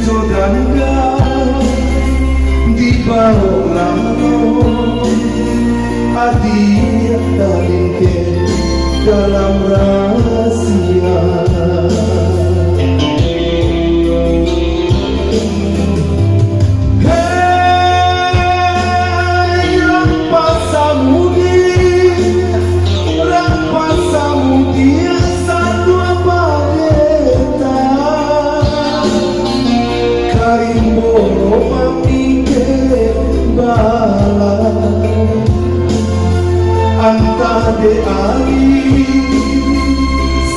Jodanga di bawah langit hadiah talingke dalam rahasia. Hei Rampasamudi satu abadeta Karimbono mamike bala Antade Ali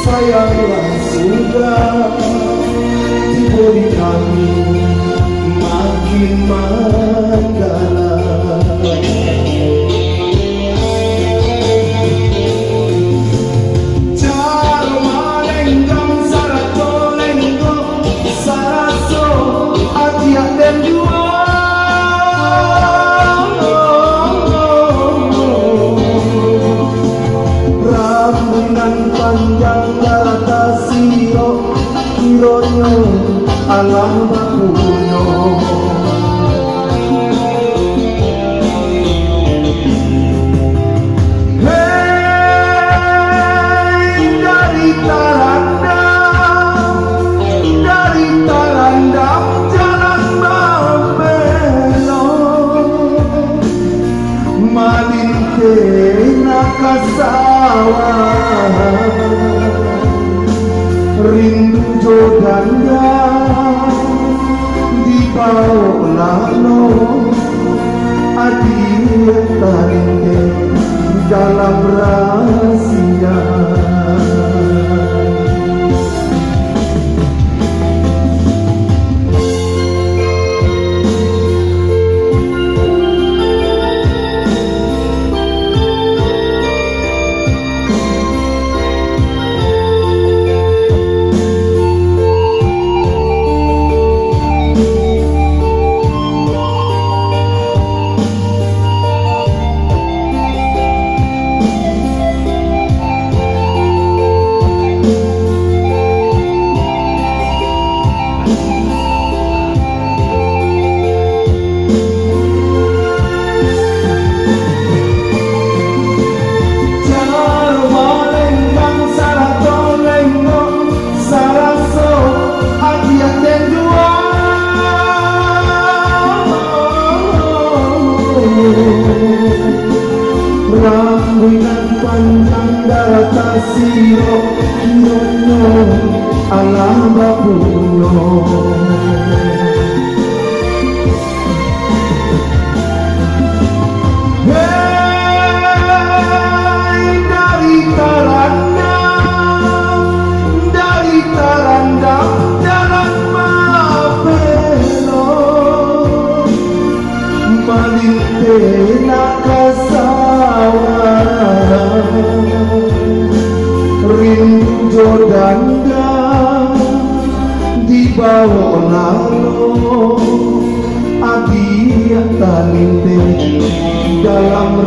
sayanglah sudah diberi kami makin mandala. Alam bakunya hei dari Tarandam jalan membelok malinte nakasawa rindu Jodanga di bawah langit hadiah talingke dalam rahasia. Rambungan panjang darata siro nyonya alam bakunya hei dari Tarandam jalan mabelok malinte nakasawa rindu Jodanga di bawah langit hadiah talingke dalam